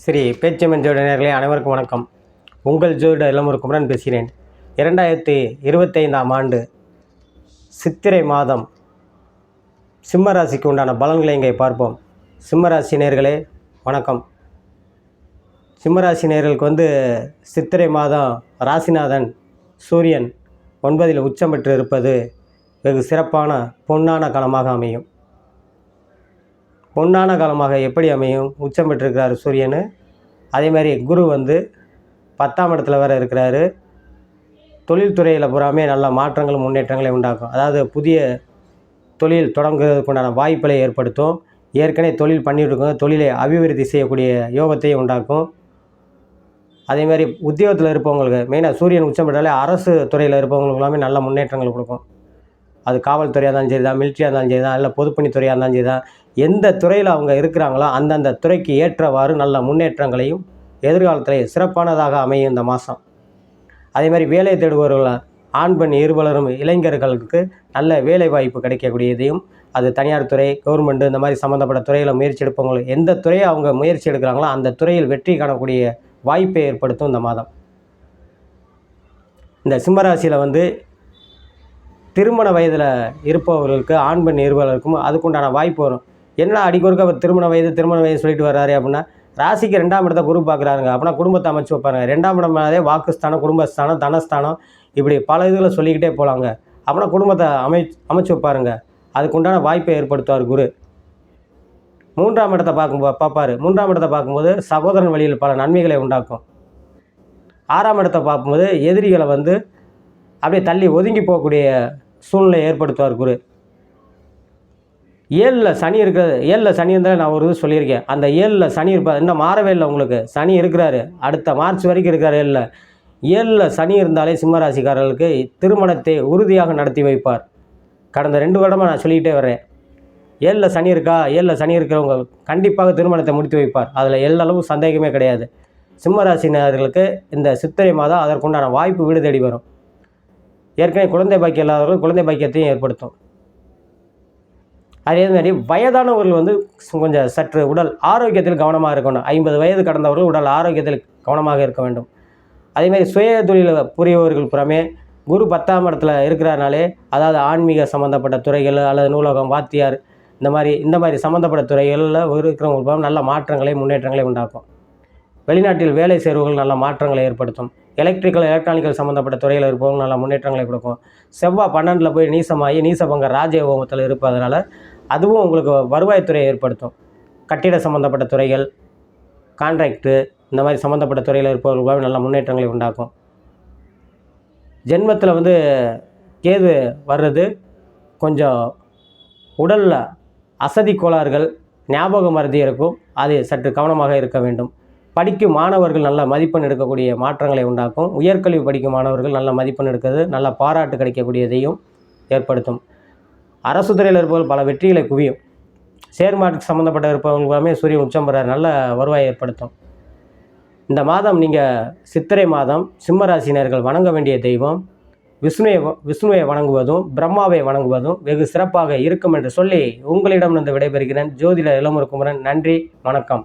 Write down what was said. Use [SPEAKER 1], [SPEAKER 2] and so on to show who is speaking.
[SPEAKER 1] ஸ்ரீ பேச்சம்மன் ஜோதிட நேயர்களே அனைவருக்கும் வணக்கம். உங்கள் ஜோதிட இளமுரு குமரன் பேசுகிறேன். 2025ஆம் ஆண்டு சித்திரை மாதம் சிம்ம ராசிக்கு உண்டான பலன்களை இங்கே பார்ப்போம். சிம்ம ராசி நேயர்களே வணக்கம். சிம்ம ராசி நேயர்களுக்கு சித்திரை மாதம் ராசிநாதன் சூரியன் 9இல் உச்சம் பெற்று இருப்பது வெகு சிறப்பான பொன்னான காலமாக அமையும். பொன்னான காலமாக எப்படி அமையும்? உச்சம் பெற்றிருக்கிறார் சூரியன். அதே மாதிரி குரு 10ஆம் இடத்துல வேறு இருக்கிறாரு. தொழில்துறையில் பூராமே நல்ல மாற்றங்களும் முன்னேற்றங்களை உண்டாக்கும். அதாவது புதிய தொழில் தொடங்குவதற்கு உண்டான வாய்ப்புகளை ஏற்படுத்தும். ஏற்கனவே தொழில் பண்ணிட்டு இருக்கோங்க, தொழிலை அபிவிருத்தி செய்யக்கூடிய யோகத்தையும் உண்டாக்கும். அதே மாதிரி உத்தியோகத்தில் இருப்பவங்களுக்கு மெயினாக சூரியன் உச்சம் பெற்றாலே அரசு துறையில் இருப்பவங்களுக்கு எல்லாமே நல்ல முன்னேற்றங்கள் கொடுக்கும். அது காவல்துறையாக இருந்தாலும் சரி தான், மிலிட்ரியாக இருந்தாலும் சரி தான், இல்லை பொதுப்பணித்துறையாக இருந்தாலும் சரி தான், எந்த துறையில் அவங்க இருக்கிறாங்களோ அந்தந்த துறைக்கு ஏற்றவாறு நல்ல முன்னேற்றங்களையும் எதிர்காலத்தில் சிறப்பானதாக அமையும் இந்த மாதம். அதே மாதிரி வேலை தேடுபவர்கள் ஆண் பெண் இருவரும் இளைஞர்களுக்கு நல்ல வேலை வாய்ப்பு கிடைக்கக்கூடியதையும், அது தனியார் துறை, கவர்மெண்ட்டு இந்த மாதிரி சம்மந்தப்பட்ட துறையில் முயற்சி எடுப்பவங்க எந்த துறையை அவங்க முயற்சி எடுக்கிறாங்களோ அந்த துறையில் வெற்றி காணக்கூடிய வாய்ப்பை ஏற்படுத்தும் இந்த மாதம். இந்த சிம்மராசியில் திருமண வயதில் இருப்பவர்களுக்கு ஆண் பெண் இருவருக்கும் அதுக்குண்டான வாய்ப்பு வரும். என்னடா அடிக்கொருக்க திருமண வயது சொல்லிட்டு வர்றாரு அப்படின்னா, ராசிக்கு 2ஆம் இடத்தை குரு பார்க்குறாருங்க. அப்படின்னா குடும்பத்தை அமைச்சு வைப்பாருங்க. 2ஆம் இடம்னாலே வாக்குஸ்தானம், குடும்பஸ்தானம், தனஸ்தானம், இப்படி பல இதில் சொல்லிக்கிட்டே போகலாங்க. அப்படின்னா குடும்பத்தை அமைச்சு வைப்பாருங்க. அதுக்குண்டான வாய்ப்பை ஏற்படுத்துவார் குரு. 3ஆம் இடத்தை பார்ப்பார். 3ஆம் இடத்தை பார்க்கும்போது சகோதரன் வழியில் பல நன்மைகளை உண்டாக்கும். 6ஆம் இடத்தை பார்க்கும்போது எதிரிகளை அப்படியே தள்ளி ஒதுங்கி போகக்கூடிய சூழ்நிலை ஏற்படுத்துவார் குரு. 7ல் சனி இருக்கிறது. 7ல் சனி இருந்தால் நான் ஒரு இது சொல்லியிருக்கேன். அந்த 7ல் சனி இருப்பார். இன்னும் மாறவே இல்லை உங்களுக்கு. சனி இருக்கிறாரு, அடுத்த மார்ச் வரைக்கும் இருக்கார். 7ல் சனி இருந்தாலே சிம்மராசிக்காரர்களுக்கு திருமணத்தை உறுதியாக நடத்தி வைப்பார். கடந்த 2 வருடமாக நான் சொல்லிக்கிட்டே வர்றேன். 7ல் சனி இருக்கா, 7ல் சனி இருக்கிறவங்க கண்டிப்பாக திருமணத்தை முடித்து வைப்பார். அதில் எல்லளவு சந்தேகமே கிடையாது. சிம்மராசினர்களுக்கு இந்த சித்திரை மாதம் அதற்குண்டான வாய்ப்பு வீடு தேடி வரும். ஏற்கனவே குழந்தை பாக்கியம் இல்லாதவர்கள் குழந்தை பாக்கியத்தையும் ஏற்படுத்தும். அதே மாதிரி வயதானவர்கள் கொஞ்சம் சற்று உடல் ஆரோக்கியத்தில் கவனமாக இருக்கணும். 50 வயது கடந்தவர்கள் உடல் ஆரோக்கியத்தில் கவனமாக இருக்க வேண்டும். அதேமாதிரி சுய தொழில் புரியவர்கள் புறமே குரு 10ஆம் இடத்துல இருக்கிறனாலே, அதாவது ஆன்மீக சம்மந்தப்பட்ட துறைகள் அல்லது நூலகம், வாத்தியார் இந்த மாதிரி சம்மந்தப்பட்ட துறைகளில் இருக்கிறவங்க நல்ல மாற்றங்களை முன்னேற்றங்களை உண்டாக்கும். வெளிநாட்டில் வேலை செய்கிறவர்கள் நல்ல மாற்றங்களை ஏற்படுத்தும். எலக்ட்ரானிக்கல் சம்மந்தப்பட்ட துறையில் இருப்பவங்க நல்ல முன்னேற்றங்களை கொடுக்கும். செவ்வாய் 12ல் போய் நீசமாகி நீசபங்க ராஜயோகத்தில் இருப்பதனால அதுவும் உங்களுக்கு வருவாய்த்துறையை ஏற்படுத்தும். கட்டிட சம்மந்தப்பட்ட துறைகள், கான்ட்ராக்டு இந்த மாதிரி சம்மந்தப்பட்ட துறையில் இருப்பவர்களுக்காக நல்ல முன்னேற்றங்களை உண்டாக்கும். ஜென்மத்தில் கேது வர்றது கொஞ்சம் உடலில் அசதி கோளாறுகள், ஞாபக மறதி இருக்கும். அது சற்று கவனமாக இருக்க வேண்டும். படிக்கும் மாணவர்கள் நல்ல மதிப்பெண் எடுக்கக்கூடிய மாற்றங்களை உண்டாக்கும். உயர்கல்வி படிக்கும் மாணவர்கள் நல்ல மதிப்பெண் எடுக்கிறது, நல்ல பாராட்டு கிடைக்கக்கூடியதையும் ஏற்படுத்தும். அரசு துறையில் இருப்பவர்கள் பல வெற்றிகளை குவியும். ஷேர் மார்க்கெட் சம்மந்தப்பட்ட இருப்பவங்களுமே சூரியன் உச்சம் பெற நல்ல வருவாயை ஏற்படுத்தும். இந்த மாதம் நீங்கள் சித்திரை மாதம் சிம்மராசினர்கள் வணங்க வேண்டிய தெய்வம் விஷ்ணுவை வணங்குவதும் பிரம்மாவை வணங்குவதும் வெகு சிறப்பாக இருக்கும் என்று சொல்லி உங்களிடம் விடைபெறுகிறேன். ஜோதிட இளமுரு குமரன். நன்றி, வணக்கம்.